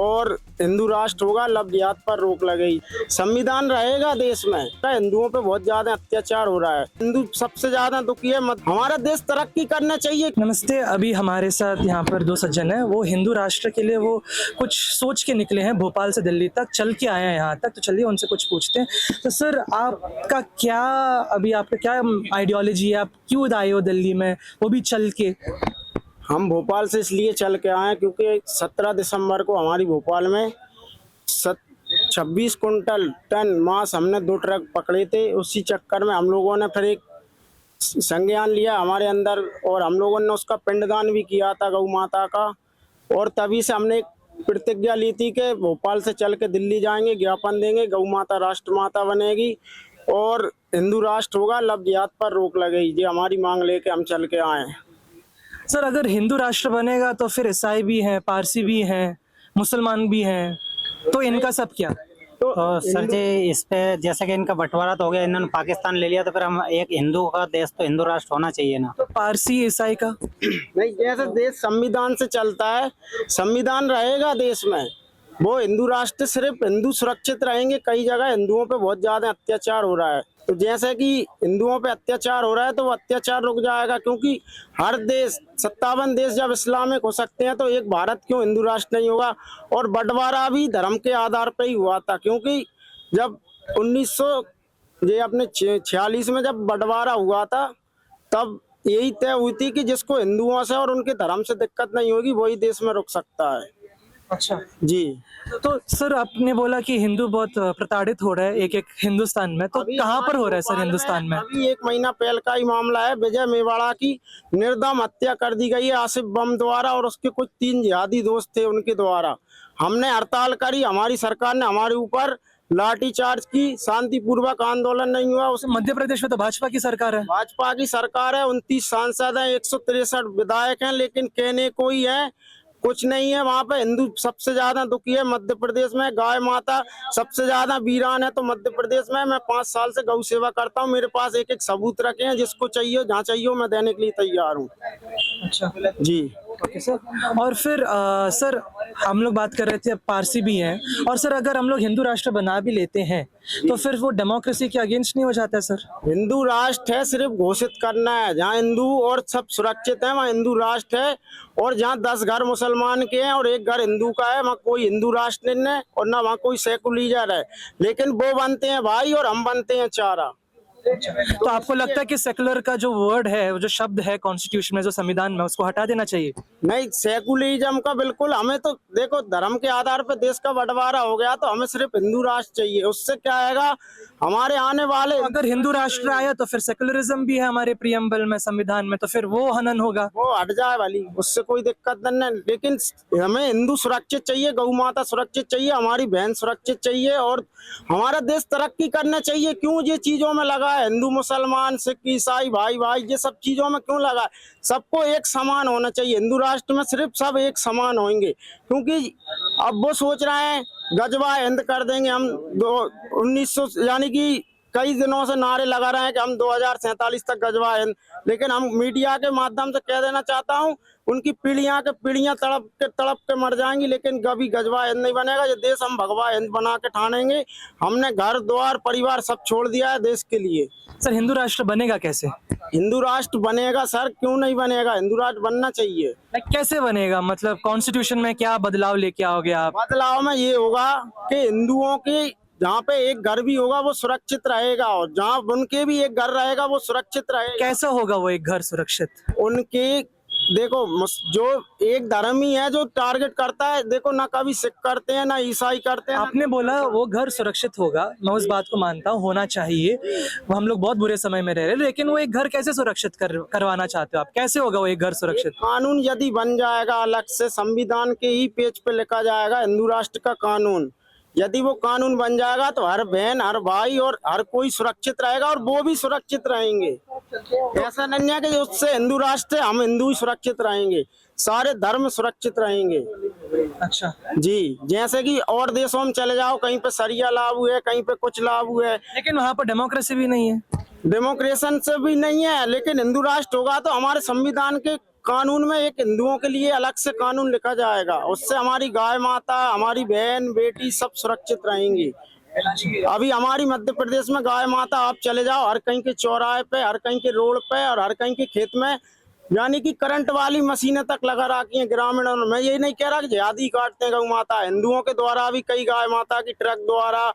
और हिंदू राष्ट्र होगा, लव जिहाद पर रोक लगेगी। संविधान रहेगा देश में, हिंदुओं पे बहुत ज्यादा अत्याचार हो रहा है, हिंदू सबसे ज्यादा दुखी है। हमारा देश तरक्की करना चाहिए। नमस्ते, अभी हमारे साथ यहाँ पर दो सज्जन हैं। वो हिंदू राष्ट्र के लिए वो कुछ सोच के निकले हैं, भोपाल से दिल्ली तक चल के आए हैं यहाँ तक। तो चलिए उनसे कुछ पूछते हैं। तो सर, आपका क्या आइडियोलॉजी है? आप क्यों आए हो दिल्ली में, वो भी चल के? हम भोपाल से इसलिए चल के आए क्योंकि 17 दिसंबर को हमारी भोपाल में 26 कुंटल टन मांस हमने 2 ट्रक पकड़े थे। उसी चक्कर में हम लोगों ने फिर एक संज्ञान लिया हमारे अंदर, और हम लोगों ने उसका पिंडदान भी किया था गौ माता का। और तभी से हमने एक प्रतिज्ञा ली थी कि भोपाल से चल के दिल्ली जाएंगे, ज्ञापन देंगे, गौ माता राष्ट्र माता बनेगी और हिंदू राष्ट्र होगा, लव जिहाद पर रोक लगेगी। ये हमारी मांग लेके हम चल के आए हैं। सर, अगर हिंदू राष्ट्र बनेगा तो फिर ईसाई भी हैं, पारसी भी हैं, मुसलमान भी हैं, तो इनका सब क्या? तो सर जी, इस पे जैसे कि इनका बंटवारा तो हो गया, इन्होंने पाकिस्तान ले लिया, तो फिर हम एक हिंदू का देश तो हिंदू राष्ट्र होना चाहिए ना। तो पारसी ईसाई का नहीं, जैसे देश संविधान से चलता है, संविधान रहेगा देश में, वो हिंदू राष्ट्र सिर्फ हिंदू सुरक्षित रहेंगे। कई जगह हिंदुओं पे बहुत ज्यादा अत्याचार हो रहा है, तो जैसे कि हिंदुओं पे अत्याचार हो रहा है तो वो अत्याचार रुक जाएगा। क्योंकि हर देश 57 देश जब इस्लामिक हो सकते हैं तो एक भारत क्यों हिंदू राष्ट्र नहीं होगा? और बंटवारा भी धर्म के आधार पर ही हुआ था, क्योंकि जब 1946 में जब बंटवारा हुआ था तब यही तय हुई थी कि जिसको हिंदुओं से और उनके धर्म से दिक्कत नहीं होगी वही देश में रुक सकता है। अच्छा जी। तो सर, आपने बोला कि हिंदू बहुत प्रताड़ित हो रहा है एक हिंदुस्तान में, तो कहाँ पर हो रहा है सर हिंदुस्तान में? अभी 1 महीना पहले का ही मामला है। विजय मेवाड़ा की निर्दम हत्या कर दी गई है आसिफ बम द्वारा, और उसके कुछ 3 जिहादी दोस्त थे उनके द्वारा। हमने हड़ताल करी, हमारी सरकार ने हमारे ऊपर लाठीचार्ज की, शांतिपूर्वक आंदोलन नहीं हुआ। उस मध्य प्रदेश में तो भाजपा की सरकार है। भाजपा की सरकार है, 29 सांसद हैं, 163 विधायक हैं, लेकिन कहने को ही है, कुछ नहीं है। वहाँ पे हिंदू सबसे ज्यादा दुखी है। मध्य प्रदेश में गाय माता सबसे ज्यादा वीरान है, तो मध्य प्रदेश में मैं 5 साल से गौ सेवा करता हूँ। मेरे पास एक सबूत रखे हैं, जिसको चाहिए जहाँ चाहिए मैं देने के लिए तैयार हूँ। अच्छा जी। Okay sir. और फिर सर, हम लोग बात कर रहे थे, पारसी भी हैं, और सर अगर हम लोग हिंदू राष्ट्र बना भी लेते हैं तो फिर वो डेमोक्रेसी के अगेंस्ट नहीं हो जाता है सर? हिंदू राष्ट्र है, सिर्फ घोषित करना है। जहाँ हिंदू और सब सुरक्षित है वहाँ हिंदू राष्ट्र है, और जहाँ 10 घर मुसलमान के हैं और 1 घर हिंदू का है वहाँ कोई हिंदू राष्ट्र नहीं है, और ना वहाँ कोई सेकुलरिज्म है। लेकिन वो बनते हैं भाई और हम बनते हैं चारा। तो आपको लगता है कि सेकुलर का जो वर्ड है, जो शब्द है कॉन्स्टिट्यूशन में, जो संविधान में, उसको हटा देना चाहिए? नहीं, सेकुलरिज्म का बिल्कुल, हमें तो देखो धर्म के आधार पर देश का बंटवारा हो गया, तो हमें सिर्फ हिंदू राष्ट्र चाहिए। उससे क्या आएगा, हमारे आने वाले, अगर हिंदू राष्ट्र आया तो फिर सेकुलरिज्म भी है हमारे प्रियम्बल में, संविधान में, तो फिर वो हनन होगा। वो हट जाए वाली, उससे कोई दिक्कत नहीं। लेकिन हमें हिंदू सुरक्षित चाहिए, गौ माता सुरक्षित चाहिए, हमारी बहन सुरक्षित चाहिए, और हमारा देश तरक्की करना चाहिए। क्यों ये चीजों में लगा है, हिंदू मुसलमान सिख ईसाई भाई भाई, ये सब चीजों में क्यों लगा है? सबको एक समान होना चाहिए। हिंदू राष्ट्र में सिर्फ सब एक समान होंगे, क्योंकि अब वो सोच रहे हैं गजवा हिंद कर देंगे हम। 1900 यानी कि कई दिनों से नारे लगा रहे हैं कि हम 2047 तक गजवा हिंद, लेकिन हम मीडिया के माध्यम से कह देना चाहता हूं, उनकी पीढ़ियां के पीढ़ियां तड़प के मर जाएंगी, लेकिन कभी गजवा हिंद नहीं बनेगा। ये देश हम भगवा हिंद बना के ठानेंगे। हमने घर द्वार परिवार सब छोड़ दिया है देश के लिए। सर, हिंदू राष्ट्र बनेगा कैसे? हिंदू राष्ट्र बनेगा सर, क्यों नहीं बनेगा? हिंदू राष्ट्र बनना चाहिए। कैसे बनेगा? मतलब कॉन्स्टिट्यूशन में क्या बदलाव लेके आओगे आप? बदलाव में ये होगा कि हिंदुओं की जहाँ पे एक घर भी होगा वो सुरक्षित रहेगा, और जहाँ उनके भी एक घर रहेगा वो सुरक्षित रहेगा। कैसा होगा वो एक घर सुरक्षित? उनके देखो, जो एक धर्म ही है जो टारगेट करता है, देखो ना कभी सिख करते हैं ना ईसाई करते हैं। आपने बोला वो घर सुरक्षित होगा, मैं उस बात को मानता हूँ, होना चाहिए। वो हम लोग बहुत बुरे समय में रह रहे हैं, लेकिन वो एक घर कैसे सुरक्षित करवाना चाहते हो आप? कैसे होगा वो एक घर सुरक्षित? कानून यदि बन जाएगा अलग से, संविधान के ही पेज पे लिखा जाएगा हिंदू राष्ट्र का कानून। यदि वो कानून बन जाएगा तो हर बहन हर भाई और हर कोई सुरक्षित रहेगा, और वो भी सुरक्षित रहेंगे। ऐसा नहीं है कि उससे हिंदू राष्ट्र हम हिंदू ही सुरक्षित रहेंगे, सारे धर्म सुरक्षित रहेंगे। अच्छा जी। जैसे कि और देशों में चले जाओ, कहीं पे शरिया लागू है, कहीं पे कुछ लागू है, लेकिन वहाँ पर डेमोक्रेसी भी नहीं है। डेमोक्रेशन से भी नहीं है, लेकिन हिंदू राष्ट्र होगा तो हमारे संविधान के कानून में एक हिंदुओं के लिए अलग से कानून लिखा जाएगा। उससे हमारी गाय माता, हमारी बहन बेटी सब सुरक्षित रहेंगी। अभी हमारी मध्य प्रदेश में गाय माता आप चले जाओ, हर कहीं के चौराहे पे, हर कहीं के रोड पे और हर कहीं के खेत में यानी कि करंट वाली मशीनें तक लगा रखी हैं ग्रामीणों में। मैं ये नहीं कह रहा कि जिहादी काटते हैं गौ माता, हिंदुओं के द्वारा भी कई गाय माता की ट्रक द्वारा,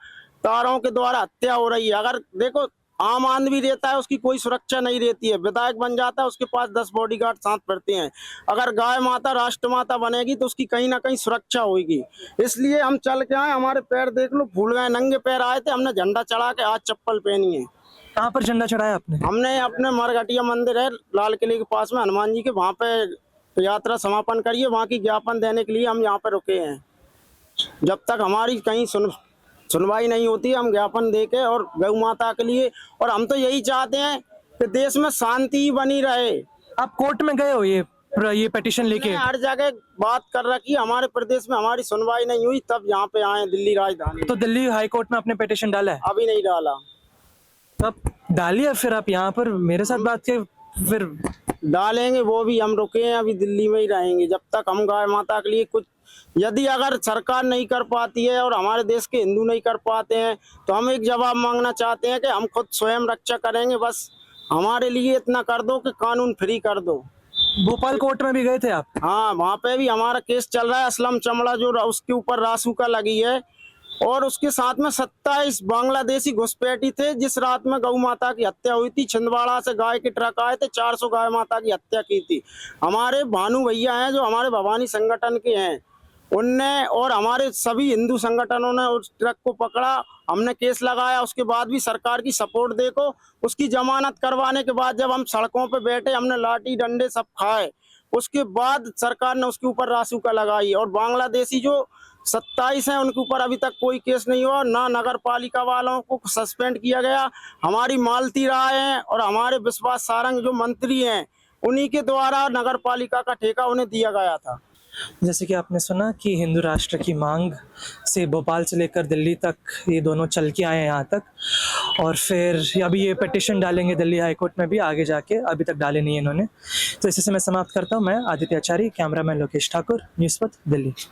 तारों के द्वारा हत्या हो रही है। अगर देखो आम आदमी रहता है उसकी कोई सुरक्षा नहीं रहती है, विधायक बन जाता है उसके पास 10 बॉडीगार्ड साथ फिरते हैं। अगर गाय माता राष्ट्र माता बनेगी तो उसकी कहीं ना कहीं सुरक्षा होगी। इसलिए हम चल के आए, हमारे पैर देख लो फूल गए, नंगे पैर आए थे, हमने झंडा चढ़ा के आज चप्पल पहनी है। कहाँ पर झंडा चढ़ाया आपने? हमने अपने मरघटिया मंदिर है लाल किले के पास में हनुमान जी के, वहाँ पे यात्रा समापन करिए, वहाँ की ज्ञापन देने के लिए हम यहाँ पे रुके हैं। जब तक हमारी कहीं सुनवाई नहीं होती है हम ज्ञापन दे के और गौ माता के लिए, और हम तो यही चाहते हैं कि देश में शांति बनी रहे। आप कोर्ट में गए हो ये पेटिशन लेके? हर जगह बात कर रखी, हमारे प्रदेश में हमारी सुनवाई नहीं हुई, तब यहाँ पे आए दिल्ली राजधानी। तो दिल्ली हाई कोर्ट में आपने पेटिशन डाला है? अभी नहीं डाला। तब डालिए, फिर आप यहाँ पर मेरे साथ बात के फिर डालेंगे, वो भी हम रुके हैं, अभी दिल्ली में ही रहेंगे जब तक हम गाय माता के लिए कुछ, यदि अगर सरकार नहीं कर पाती है और हमारे देश के हिंदू नहीं कर पाते हैं तो हम एक जवाब मांगना चाहते हैं कि हम खुद स्वयं रक्षा करेंगे। बस हमारे लिए इतना कर दो कि कानून फ्री कर दो। भोपाल कोर्ट में भी गए थे आप? हाँ, वहाँ पे भी हमारा केस चल रहा है। असलम चमड़ा जो उसके ऊपर रासुका लगी है और उसके साथ में 27 बांग्लादेशी घुसपैठी थे। जिस रात में गौ माता की हत्या हुई थी, छिंदवाड़ा से गाय के ट्रक आए थे, 400 गाय माता की हत्या की थी। हमारे भानु भैया हैं जो हमारे भवानी संगठन के हैं, उनने और हमारे सभी हिंदू संगठनों ने उस ट्रक को पकड़ा। हमने केस लगाया, उसके बाद भी सरकार की सपोर्ट देखो। उसकी जमानत करवाने के बाद जब हम सड़कों पे बैठे, हमने लाठी डंडे सब खाए, उसके बाद सरकार ने उसके ऊपर रासुका लगाई। और बांग्लादेशी जो 27 हैं उनके ऊपर अभी तक कोई केस नहीं हुआ, ना नगर पालिका वालों को सस्पेंड किया गया। हमारी मालती राय हैं और हमारे विश्वास सारंग जो मंत्री हैं, उन्हीं के द्वारा नगर पालिका का ठेका उन्हें दिया गया था। जैसे कि आपने सुना कि हिंदू राष्ट्र की मांग से भोपाल से लेकर दिल्ली तक ये दोनों चल के आए हैं यहाँ तक, और फिर अभी ये पिटिशन डालेंगे दिल्ली हाई कोर्ट में भी आगे जाके, अभी तक डाले नहीं है इन्होंने। तो इसी से मैं समाप्त करता हूँ। मैं आदित्य आचार्य, कैमरामैन लोकेश ठाकुर, न्यूज़ पथ दिल्ली।